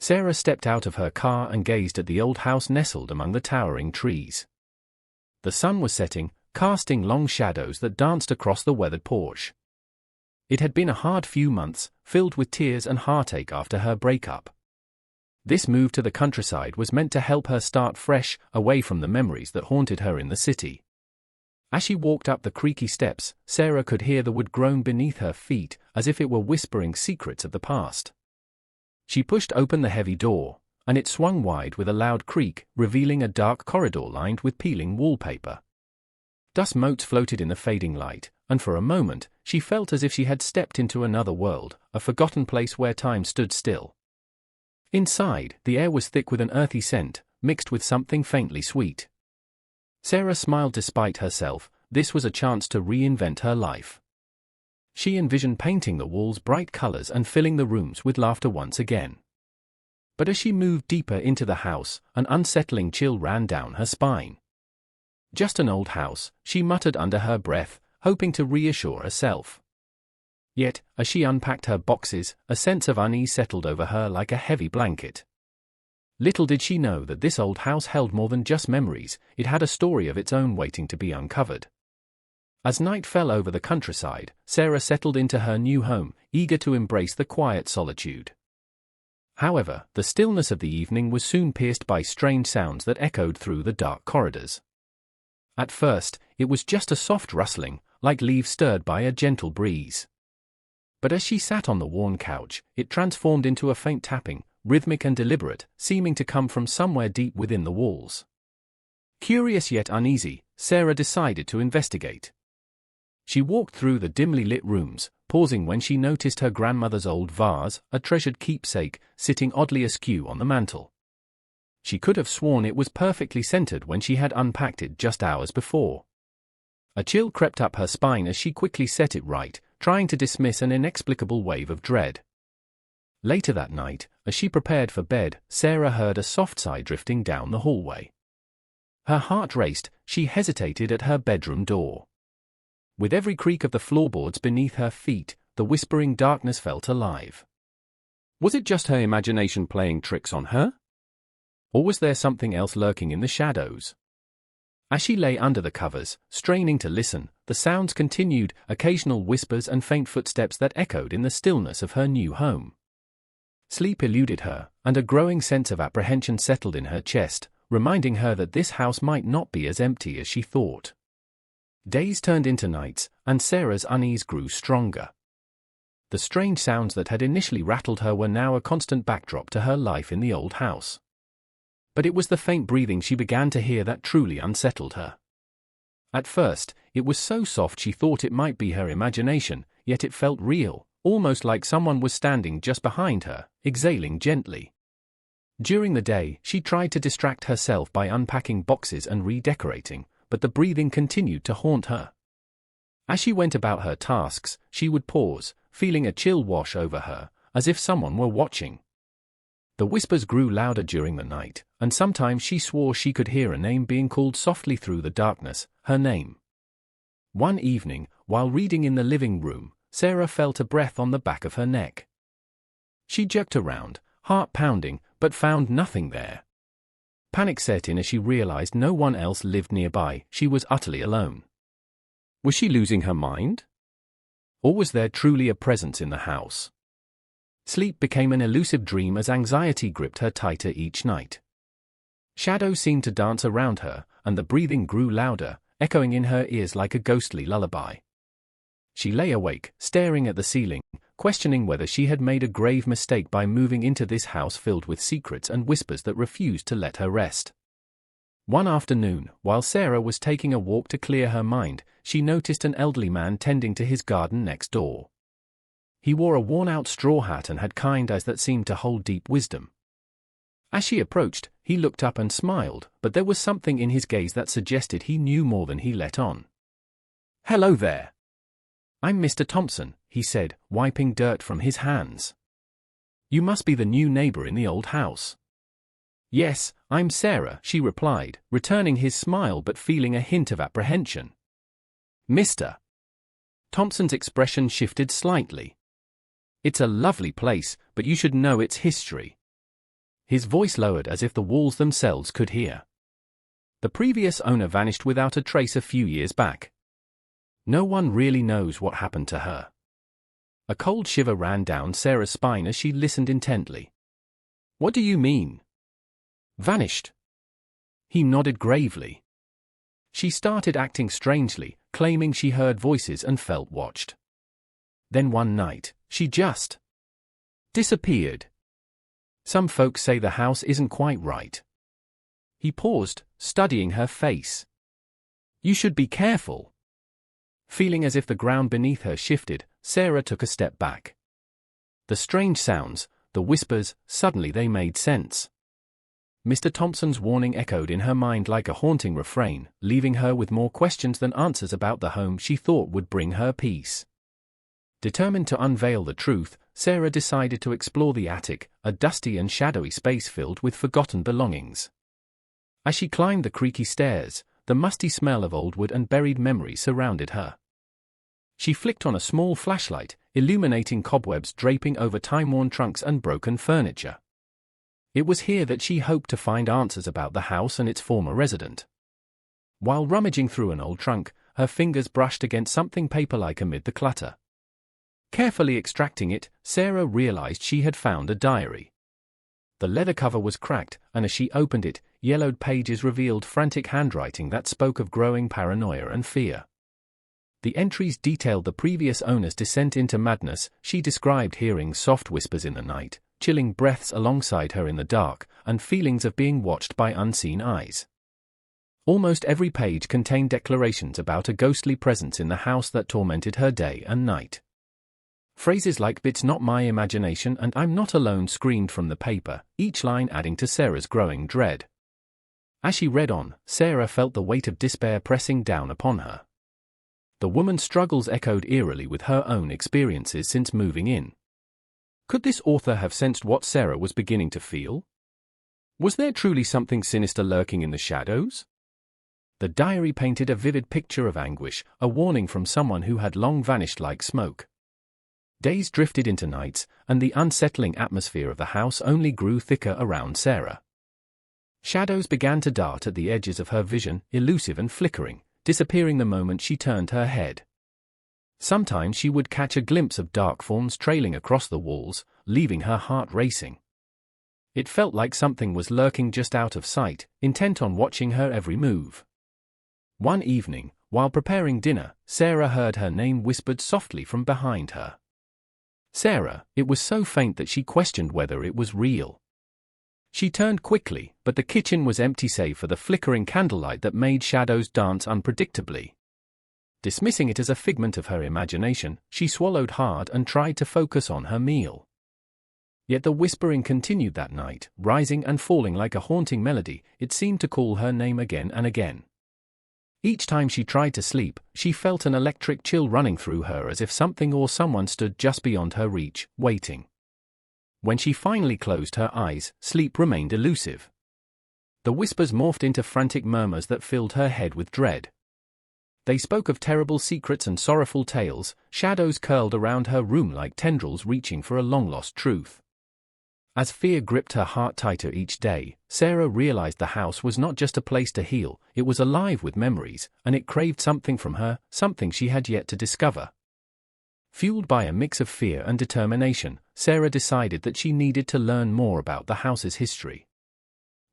Sarah stepped out of her car and gazed at the old house nestled among the towering trees. The sun was setting, casting long shadows that danced across the weathered porch. It had been a hard few months, filled with tears and heartache after her breakup. This move to the countryside was meant to help her start fresh, away from the memories that haunted her in the city. As she walked up the creaky steps, Sarah could hear the wood groan beneath her feet, as if it were whispering secrets of the past. She pushed open the heavy door, and it swung wide with a loud creak, revealing a dark corridor lined with peeling wallpaper. Dust motes floated in the fading light, and for a moment, she felt as if she had stepped into another world, a forgotten place where time stood still. Inside, the air was thick with an earthy scent, mixed with something faintly sweet. Sarah smiled despite herself. This was a chance to reinvent her life. She envisioned painting the walls bright colors and filling the rooms with laughter once again. But as she moved deeper into the house, an unsettling chill ran down her spine. Just an old house, she muttered under her breath, hoping to reassure herself. Yet, as she unpacked her boxes, a sense of unease settled over her like a heavy blanket. Little did she know that this old house held more than just memories, it had a story of its own waiting to be uncovered. As night fell over the countryside, Sarah settled into her new home, eager to embrace the quiet solitude. However, the stillness of the evening was soon pierced by strange sounds that echoed through the dark corridors. At first, it was just a soft rustling, like leaves stirred by a gentle breeze. But as she sat on the worn couch, it transformed into a faint tapping, rhythmic and deliberate, seeming to come from somewhere deep within the walls. Curious yet uneasy, Sarah decided to investigate. She walked through the dimly lit rooms, pausing when she noticed her grandmother's old vase, a treasured keepsake, sitting oddly askew on the mantel. She could have sworn it was perfectly centered when she had unpacked it just hours before. A chill crept up her spine as she quickly set it right, trying to dismiss an inexplicable wave of dread. Later that night, as she prepared for bed, Sarah heard a soft sigh drifting down the hallway. Her heart raced, she hesitated at her bedroom door. With every creak of the floorboards beneath her feet, the whispering darkness felt alive. Was it just her imagination playing tricks on her? Or was there something else lurking in the shadows? As she lay under the covers, straining to listen, the sounds continued, occasional whispers and faint footsteps that echoed in the stillness of her new home. Sleep eluded her, and a growing sense of apprehension settled in her chest, reminding her that this house might not be as empty as she thought. Days turned into nights, and Sarah's unease grew stronger. The strange sounds that had initially rattled her were now a constant backdrop to her life in the old house. But it was the faint breathing she began to hear that truly unsettled her. At first, it was so soft she thought it might be her imagination, yet it felt real, almost like someone was standing just behind her, exhaling gently. During the day, she tried to distract herself by unpacking boxes and redecorating, but the breathing continued to haunt her. As she went about her tasks, she would pause, feeling a chill wash over her, as if someone were watching. The whispers grew louder during the night, and sometimes she swore she could hear a name being called softly through the darkness, her name. One evening, while reading in the living room, Sarah felt a breath on the back of her neck. She jerked around, heart pounding, but found nothing there. Panic set in as she realized no one else lived nearby. She was utterly alone. Was she losing her mind? Or was there truly a presence in the house? Sleep became an elusive dream as anxiety gripped her tighter each night. Shadows seemed to dance around her, and the breathing grew louder, echoing in her ears like a ghostly lullaby. She lay awake, staring at the ceiling, questioning whether she had made a grave mistake by moving into this house filled with secrets and whispers that refused to let her rest. One afternoon, while Sarah was taking a walk to clear her mind, she noticed an elderly man tending to his garden next door. He wore a worn-out straw hat and had kind eyes that seemed to hold deep wisdom. As she approached, he looked up and smiled, but there was something in his gaze that suggested he knew more than he let on. "Hello there. I'm Mr. Thompson," he said, wiping dirt from his hands. "You must be the new neighbor in the old house." "Yes, I'm Sarah," she replied, returning his smile but feeling a hint of apprehension. "Mr." Thompson's expression shifted slightly. "It's a lovely place, but you should know its history. His voice lowered as if the walls themselves could hear. The previous owner vanished without a trace a few years back. No one really knows what happened to her. A cold shiver ran down Sarah's spine as she listened intently. What do you mean? Vanished? He nodded gravely. She started acting strangely, claiming she heard voices and felt watched. Then one night, she just disappeared. Some folks say the house isn't quite right. He paused, studying her face. You should be careful. Feeling as if the ground beneath her shifted, Sarah took a step back. The strange sounds, the whispers, suddenly they made sense. Mr. Thompson's warning echoed in her mind like a haunting refrain, leaving her with more questions than answers about the home she thought would bring her peace. Determined to unveil the truth, Sarah decided to explore the attic, a dusty and shadowy space filled with forgotten belongings. As she climbed the creaky stairs, the musty smell of old wood and buried memories surrounded her. She flicked on a small flashlight, illuminating cobwebs draping over time-worn trunks and broken furniture. It was here that she hoped to find answers about the house and its former resident. While rummaging through an old trunk, her fingers brushed against something paper-like amid the clutter. Carefully extracting it, Sarah realized she had found a diary. The leather cover was cracked, and as she opened it, yellowed pages revealed frantic handwriting that spoke of growing paranoia and fear. The entries detailed the previous owner's descent into madness. She described hearing soft whispers in the night, chilling breaths alongside her in the dark, and feelings of being watched by unseen eyes. Almost every page contained declarations about a ghostly presence in the house that tormented her day and night. Phrases like "It's not my imagination" and "I'm not alone" screamed from the paper, each line adding to Sarah's growing dread. As she read on, Sarah felt the weight of despair pressing down upon her. The woman's struggles echoed eerily with her own experiences since moving in. Could this author have sensed what Sarah was beginning to feel? Was there truly something sinister lurking in the shadows? The diary painted a vivid picture of anguish, a warning from someone who had long vanished like smoke. Days drifted into nights, and the unsettling atmosphere of the house only grew thicker around Sarah. Shadows began to dart at the edges of her vision, elusive and flickering, disappearing the moment she turned her head. Sometimes she would catch a glimpse of dark forms trailing across the walls, leaving her heart racing. It felt like something was lurking just out of sight, intent on watching her every move. One evening, while preparing dinner, Sarah heard her name whispered softly from behind her. Sarah. It was so faint that she questioned whether it was real. She turned quickly, but the kitchen was empty save for the flickering candlelight that made shadows dance unpredictably. Dismissing it as a figment of her imagination, she swallowed hard and tried to focus on her meal. Yet the whispering continued that night, rising and falling like a haunting melody. It seemed to call her name again and again. Each time she tried to sleep, she felt an electric chill running through her as if something or someone stood just beyond her reach, waiting. When she finally closed her eyes, sleep remained elusive. The whispers morphed into frantic murmurs that filled her head with dread. They spoke of terrible secrets and sorrowful tales. Shadows curled around her room like tendrils reaching for a long-lost truth. As fear gripped her heart tighter each day, Sarah realized the house was not just a place to heal, it was alive with memories, and it craved something from her, something she had yet to discover. Fueled by a mix of fear and determination, Sarah decided that she needed to learn more about the house's history.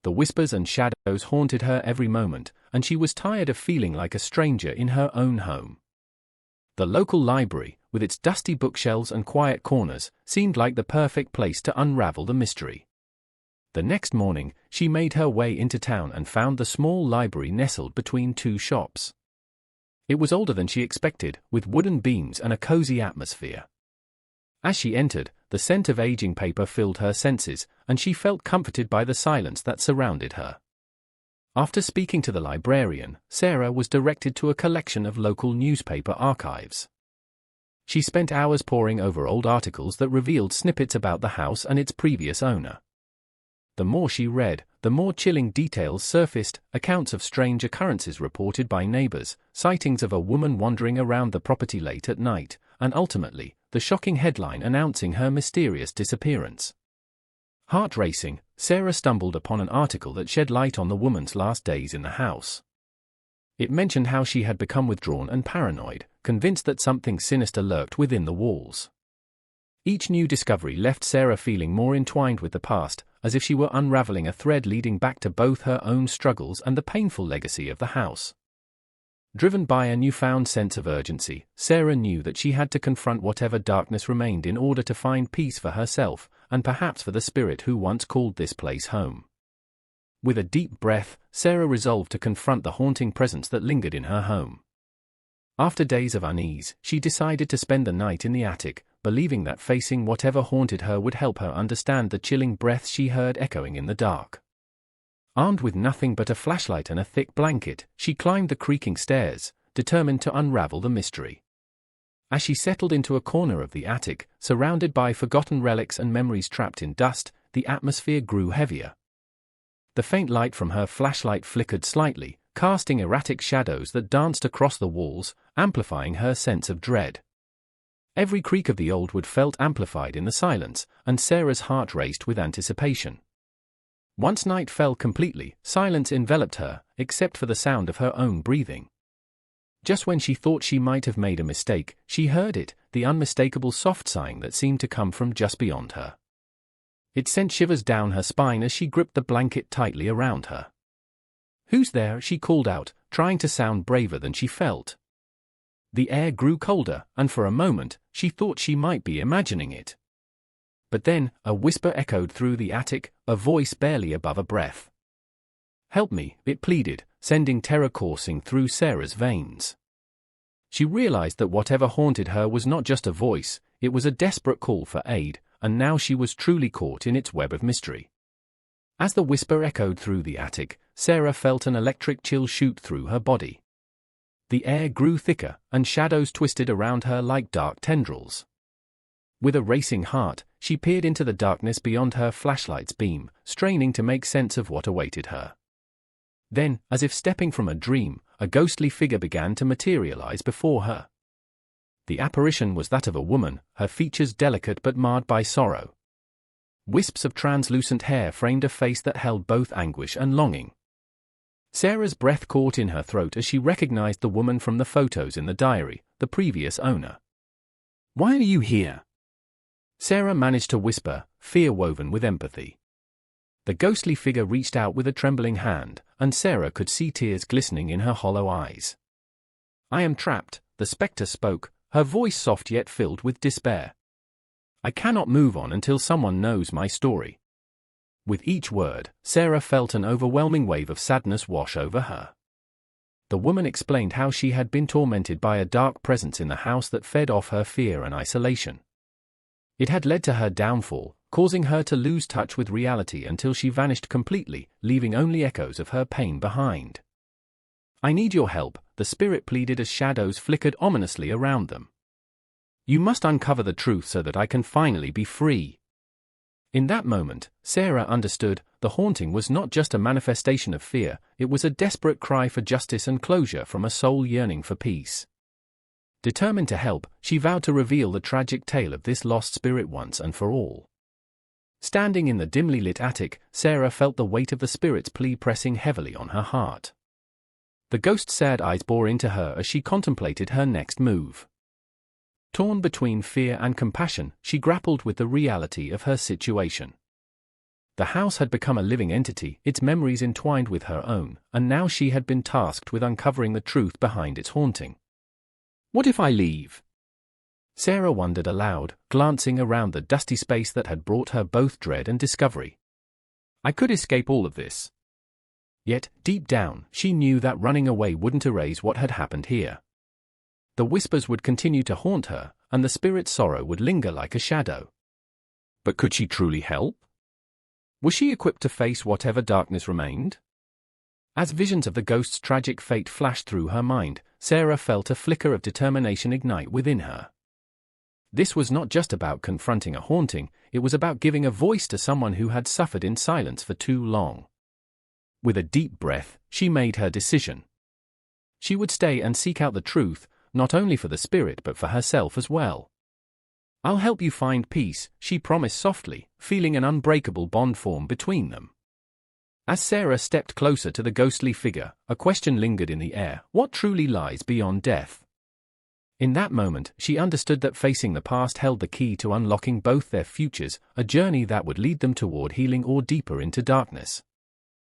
The whispers and shadows haunted her every moment, and she was tired of feeling like a stranger in her own home. The local library, with its dusty bookshelves and quiet corners, seemed like the perfect place to unravel the mystery. The next morning, she made her way into town and found the small library nestled between two shops. It was older than she expected, with wooden beams and a cozy atmosphere. As she entered, the scent of aging paper filled her senses, and she felt comforted by the silence that surrounded her. After speaking to the librarian, Sarah was directed to a collection of local newspaper archives. She spent hours poring over old articles that revealed snippets about the house and its previous owner. The more she read, the more chilling details surfaced, accounts of strange occurrences reported by neighbors, sightings of a woman wandering around the property late at night, and ultimately, the shocking headline announcing her mysterious disappearance. Heart racing, Sarah stumbled upon an article that shed light on the woman's last days in the house. It mentioned how she had become withdrawn and paranoid, convinced that something sinister lurked within the walls. Each new discovery left Sarah feeling more entwined with the past, as if she were unraveling a thread leading back to both her own struggles and the painful legacy of the house. Driven by a newfound sense of urgency, Sarah knew that she had to confront whatever darkness remained in order to find peace for herself, and perhaps for the spirit who once called this place home. With a deep breath, Sarah resolved to confront the haunting presence that lingered in her home. After days of unease, she decided to spend the night in the attic, believing that facing whatever haunted her would help her understand the chilling breaths she heard echoing in the dark. Armed with nothing but a flashlight and a thick blanket, she climbed the creaking stairs, determined to unravel the mystery. As she settled into a corner of the attic, surrounded by forgotten relics and memories trapped in dust, the atmosphere grew heavier. The faint light from her flashlight flickered slightly, casting erratic shadows that danced across the walls, amplifying her sense of dread. Every creak of the old wood felt amplified in the silence, and Sarah's heart raced with anticipation. Once night fell completely, silence enveloped her, except for the sound of her own breathing. Just when she thought she might have made a mistake, she heard it, the unmistakable soft sighing that seemed to come from just beyond her. It sent shivers down her spine as she gripped the blanket tightly around her. "Who's there?" she called out, trying to sound braver than she felt. The air grew colder, and for a moment, she thought she might be imagining it. But then, a whisper echoed through the attic, a voice barely above a breath. "Help me," it pleaded, sending terror coursing through Sarah's veins. She realized that whatever haunted her was not just a voice, it was a desperate call for aid, and now she was truly caught in its web of mystery. As the whisper echoed through the attic, Sarah felt an electric chill shoot through her body. The air grew thicker, and shadows twisted around her like dark tendrils. With a racing heart, she peered into the darkness beyond her flashlight's beam, straining to make sense of what awaited her. Then, as if stepping from a dream, a ghostly figure began to materialize before her. The apparition was that of a woman, her features delicate but marred by sorrow. Wisps of translucent hair framed a face that held both anguish and longing. Sarah's breath caught in her throat as she recognized the woman from the photos in the diary, the previous owner. "Why are you here?" Sarah managed to whisper, fear woven with empathy. The ghostly figure reached out with a trembling hand, and Sarah could see tears glistening in her hollow eyes. "I am trapped," the spectre spoke, her voice soft yet filled with despair. "I cannot move on until someone knows my story." With each word, Sarah felt an overwhelming wave of sadness wash over her. The woman explained how she had been tormented by a dark presence in the house that fed off her fear and isolation. It had led to her downfall, causing her to lose touch with reality until she vanished completely, leaving only echoes of her pain behind. "I need your help," the spirit pleaded as shadows flickered ominously around them. "You must uncover the truth so that I can finally be free." In that moment, Sarah understood, the haunting was not just a manifestation of fear, it was a desperate cry for justice and closure from a soul yearning for peace. Determined to help, she vowed to reveal the tragic tale of this lost spirit once and for all. Standing in the dimly lit attic, Sarah felt the weight of the spirit's plea pressing heavily on her heart. The ghost's sad eyes bore into her as she contemplated her next move. Torn between fear and compassion, she grappled with the reality of her situation. The house had become a living entity, its memories entwined with her own, and now she had been tasked with uncovering the truth behind its haunting. "What if I leave?" Sarah wondered aloud, glancing around the dusty space that had brought her both dread and discovery. "I could escape all of this." Yet, deep down, she knew that running away wouldn't erase what had happened here. The whispers would continue to haunt her, and the spirit's sorrow would linger like a shadow. But could she truly help? Was she equipped to face whatever darkness remained? As visions of the ghost's tragic fate flashed through her mind, Sarah felt a flicker of determination ignite within her. This was not just about confronting a haunting, it was about giving a voice to someone who had suffered in silence for too long. With a deep breath, she made her decision. She would stay and seek out the truth, not only for the spirit but for herself as well. I'll help you find peace, she promised softly, feeling an unbreakable bond form between them. As Sarah stepped closer to the ghostly figure, a question lingered in the air: what truly lies beyond death? In that moment, she understood that facing the past held the key to unlocking both their futures, a journey that would lead them toward healing or deeper into darkness.